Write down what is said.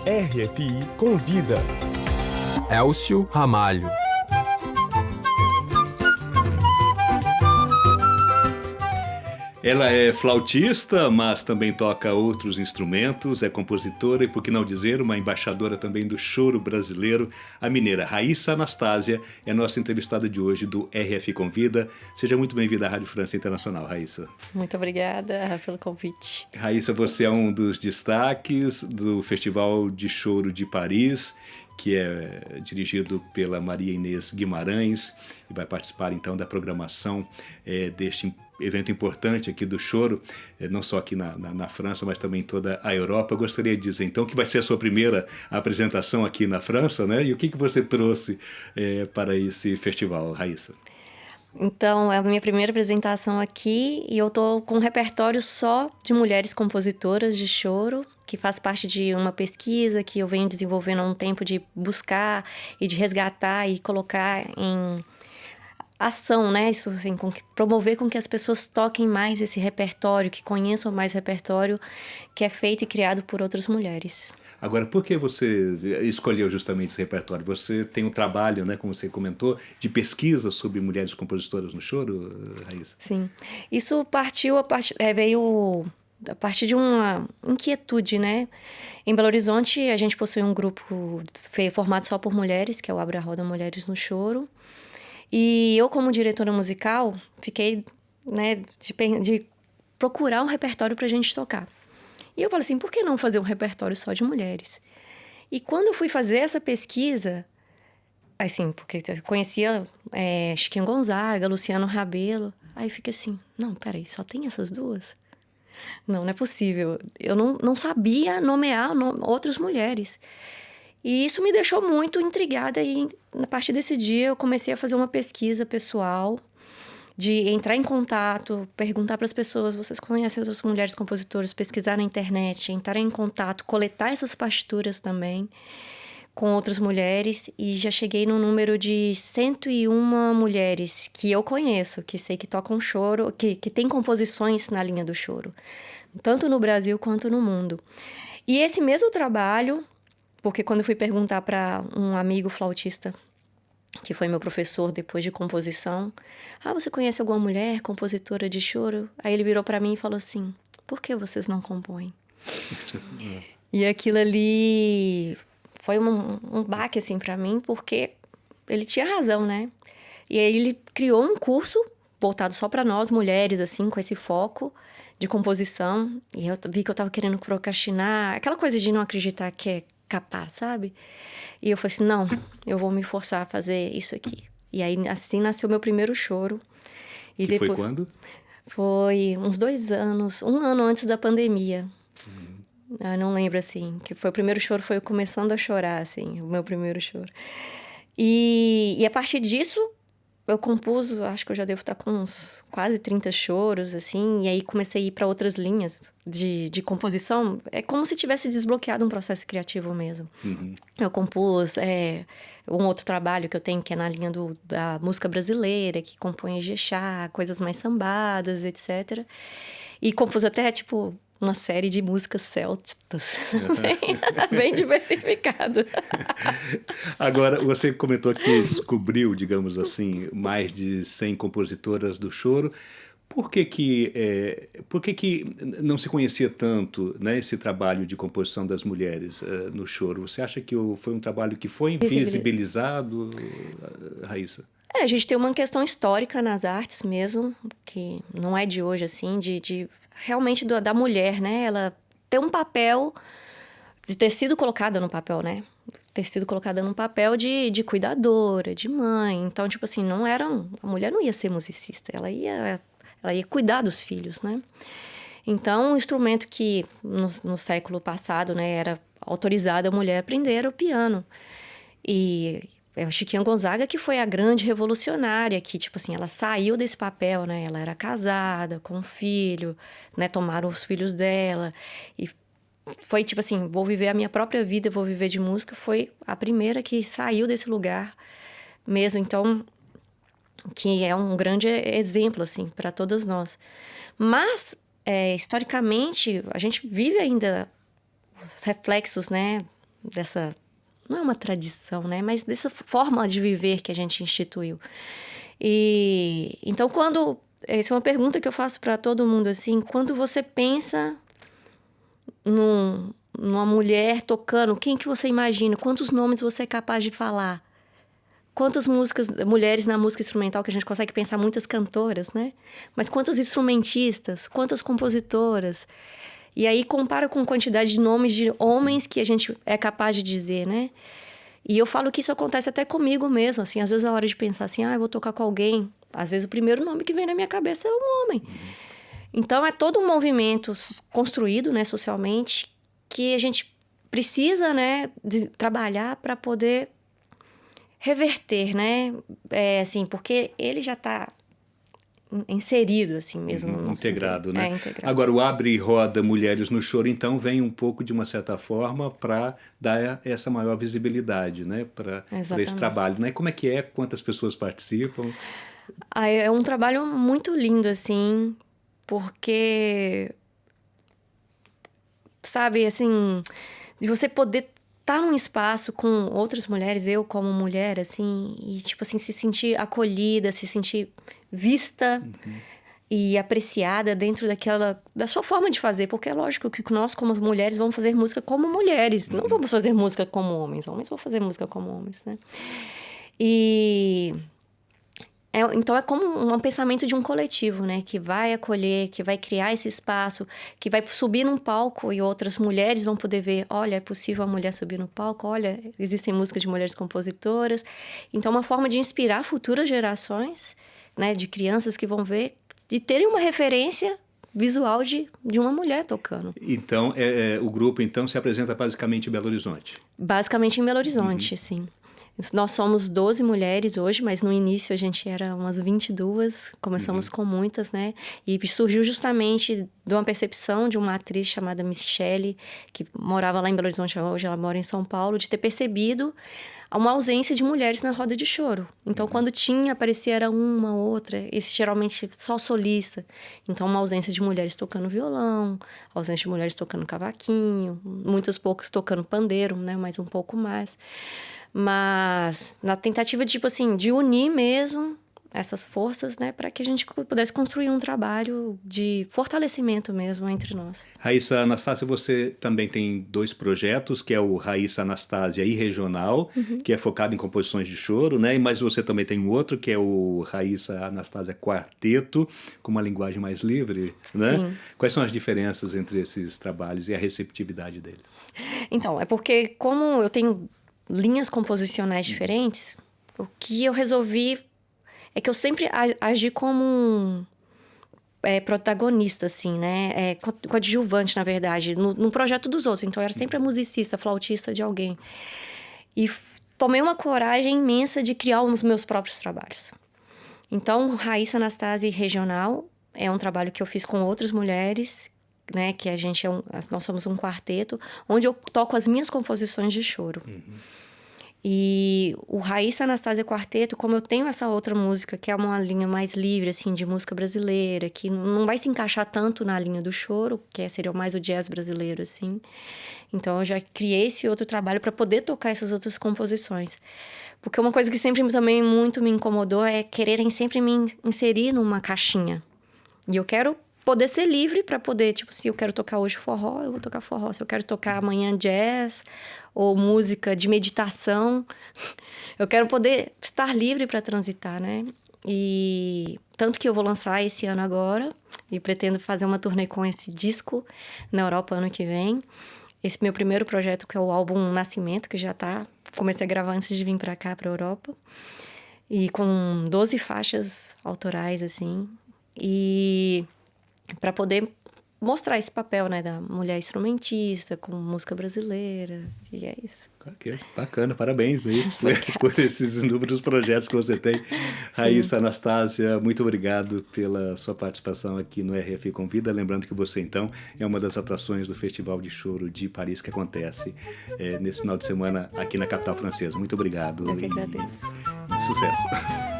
RFI Convida. Elcio Ramalho. Ela é flautista, mas também toca outros instrumentos, é compositora e, por que não dizer, uma embaixadora também do choro brasileiro. A mineira Raíssa Anastásia é a nossa entrevistada de hoje do RFI Convida. Seja muito bem-vinda à Rádio França Internacional, Raíssa. Muito obrigada pelo convite. Raíssa, você é um dos destaques do Festival de Choro de Paris, que é dirigido pela Maria Inês Guimarães e vai participar então da programação deste evento importante aqui do choro, não só aqui na França, mas também em toda a Europa. Eu gostaria de dizer então que vai ser a sua primeira apresentação aqui na França, né? E o que você trouxe para esse festival, Raíssa? Então, é a minha primeira apresentação aqui e eu tô com um repertório só de mulheres compositoras de choro, que faz parte de uma pesquisa que eu venho desenvolvendo há um tempo de buscar e de resgatar e colocar em ação, né? Isso, assim, promover com que as pessoas toquem mais esse repertório, que conheçam mais o repertório que é feito e criado por outras mulheres. Agora, por que você escolheu justamente esse repertório? Você tem um trabalho, né, como você comentou, de pesquisa sobre mulheres compositoras no choro, Raíssa? Sim. Isso veio a partir de uma inquietude, né? Em Belo Horizonte, a gente possui um grupo formado só por mulheres, que é o Abre a Roda Mulheres no Choro. E eu, como diretora musical, fiquei, né, de procurar um repertório pra gente tocar. E eu falei assim, por que não fazer um repertório só de mulheres? E quando eu fui fazer essa pesquisa, assim, porque eu conhecia Chiquinho Gonzaga, Luciano Rabelo, aí fiquei assim, não, peraí, só tem essas duas? Não é possível. Eu não sabia nomear outras mulheres. E isso me deixou muito intrigada e, a partir desse dia, eu comecei a fazer uma pesquisa pessoal, de entrar em contato, perguntar para as pessoas, vocês conhecem outras mulheres compositoras, pesquisar na internet, entrar em contato, coletar essas partituras também com outras mulheres e já cheguei no número de 101 mulheres que eu conheço, que sei que tocam choro, que tem composições na linha do choro, tanto no Brasil quanto no mundo. E esse mesmo trabalho, porque quando eu fui perguntar para um amigo flautista, que foi meu professor depois de composição, você conhece alguma mulher compositora de choro? Aí ele virou para mim e falou assim, por que vocês não compõem? E aquilo ali foi um baque, assim, para mim, porque ele tinha razão, né? E aí ele criou um curso voltado só para nós, mulheres, assim, com esse foco de composição. E eu vi que eu tava querendo procrastinar, aquela coisa de não acreditar que é capaz, sabe? E eu falei assim, não, eu vou me forçar a fazer isso aqui. E aí, assim, nasceu meu primeiro choro. E que depois... foi quando? Foi uns 2 anos, 1 ano antes da pandemia. Eu não lembro, assim, que foi o primeiro choro, foi eu começando a chorar, assim, o meu primeiro choro. E a partir disso, eu compus, acho que eu já devo estar com uns quase 30 choros, assim, e aí comecei a ir para outras linhas de composição. É como se tivesse desbloqueado um processo criativo mesmo. Uhum. Eu compus um outro trabalho que eu tenho, que é na linha da música brasileira, que compõe Ijexá, coisas mais sambadas, etc. E compus até, tipo, uma série de músicas celtas, bem diversificada. Agora, você comentou que descobriu, digamos assim, mais de 100 compositoras do choro. Por que não se conhecia tanto, né, esse trabalho de composição das mulheres no choro? Você acha que foi um trabalho que foi visibilizado, Raíssa? A gente tem uma questão histórica nas artes mesmo, que não é de hoje, assim, de realmente da mulher, né? Ela ter um papel, de ter sido colocada no papel, né? Ter sido colocada num papel de cuidadora, de mãe. Então, tipo assim, a mulher não ia ser musicista, ela ia cuidar dos filhos, né? Então, um instrumento que no século passado, né, era autorizado a mulher aprender era o piano. E é o Chiquinho Gonzaga que foi a grande revolucionária, que, tipo assim, ela saiu desse papel, né? Ela era casada, com um filho, né? Tomaram os filhos dela. E foi, tipo assim, vou viver a minha própria vida, vou viver de música. Foi a primeira que saiu desse lugar mesmo. Então, que é um grande exemplo, assim, para todas nós. Mas, historicamente, a gente vive ainda os reflexos, né? dessa... Não é uma tradição, né? Mas dessa forma de viver que a gente instituiu. E então, essa é uma pergunta que eu faço para todo mundo, assim, quando você pensa numa mulher tocando, quem que você imagina? Quantos nomes você é capaz de falar? Quantas mulheres na música instrumental, que a gente consegue pensar muitas cantoras, né? Mas quantas instrumentistas, quantas compositoras? E aí compara com a quantidade de nomes de homens que a gente é capaz de dizer, né? E eu falo que isso acontece até comigo mesmo, assim. Às vezes é hora de pensar assim, eu vou tocar com alguém. Às vezes o primeiro nome que vem na minha cabeça é um homem. Então é todo um movimento construído, né, socialmente, que a gente precisa, né, de trabalhar para poder reverter, né? Assim, porque ele já está inserido, assim mesmo. No nosso integrado, né? Integrado. Agora, o Abre Roda Mulheres no Choro, então, vem um pouco, de uma certa forma, para dar essa maior visibilidade, né? Para esse trabalho, né? Como é que é? Quantas pessoas participam? É um trabalho muito lindo, assim, porque... Sabe, assim, de você poder estar num espaço com outras mulheres, eu como mulher, assim, e, tipo assim, se sentir acolhida, se sentir vista e apreciada dentro da sua forma de fazer, porque é lógico que nós, como mulheres, vamos fazer música como mulheres, não vamos fazer música como homens vão fazer música como homens, né? Então é como um pensamento de um coletivo, né? Que vai acolher, que vai criar esse espaço, que vai subir num palco e outras mulheres vão poder ver, olha, é possível a mulher subir no palco, olha, existem músicas de mulheres compositoras. Então é uma forma de inspirar futuras gerações, né? De crianças que vão ver, de terem uma referência visual de uma mulher tocando. Então, o grupo, então, se apresenta basicamente em Belo Horizonte? Basicamente em Belo Horizonte, sim. Nós somos 12 mulheres hoje, mas no início a gente era umas 22, começamos com muitas, né? E surgiu justamente de uma percepção de uma atriz chamada Michele, que morava lá em Belo Horizonte, hoje ela mora em São Paulo, de ter percebido uma ausência de mulheres na roda de choro. Então, quando tinha, aparecia era uma, outra, esse geralmente só solista. Então, uma ausência de mulheres tocando violão, ausência de mulheres tocando cavaquinho, muitas poucas tocando pandeiro, né? Mas um pouco mais. Mas na tentativa, tipo assim, de unir mesmo essas forças, né, para que a gente pudesse construir um trabalho de fortalecimento mesmo entre nós. Raíssa Anastásia, você também tem 2 projetos, que é o Raíssa Anastásia e Regional, que é focado em composições de choro, né? Mas você também tem um outro, que é o Raíssa Anastásia Quarteto, com uma linguagem mais livre, né? Sim. Quais são as diferenças entre esses trabalhos e a receptividade deles? Então, é porque como eu tenho linhas composicionais diferentes, o que eu resolvi é que eu sempre agi como protagonista, assim, né? Coadjuvante, na verdade, no projeto dos outros. Então, eu era sempre a musicista, flautista de alguém. E tomei uma coragem imensa de criar os meus próprios trabalhos. Então, Raíssa Anastásia Regional é um trabalho que eu fiz com outras mulheres, né? Que nós somos um quarteto, onde eu toco as minhas composições de choro. E o Raíssa Anastásia Quarteto, como eu tenho essa outra música, que é uma linha mais livre, assim, de música brasileira, que não vai se encaixar tanto na linha do choro, que seria mais o jazz brasileiro, assim. Então, eu já criei esse outro trabalho para poder tocar essas outras composições. Porque uma coisa que sempre também muito me incomodou é quererem sempre me inserir numa caixinha. E eu quero poder ser livre para poder, tipo, se eu quero tocar hoje forró, eu vou tocar forró. Se eu quero tocar amanhã jazz ou música de meditação, eu quero poder estar livre para transitar, né? E tanto que eu vou lançar esse ano agora e pretendo fazer uma turnê com esse disco na Europa ano que vem. Esse meu primeiro projeto, que é o álbum Nascimento, que já comecei a gravar antes de vir para cá, para a Europa. E com 12 faixas autorais, assim. E para poder mostrar esse papel, né, da mulher instrumentista com música brasileira, e é isso. Okay, bacana, parabéns aí por esses inúmeros projetos que você tem. Raíssa Anastásia, muito obrigado pela sua participação aqui no RFI Convida. Lembrando que você, então, é uma das atrações do Festival de Choro de Paris, que acontece nesse final de semana aqui na capital francesa. Muito obrigado. Eu que agradeço. Sucesso.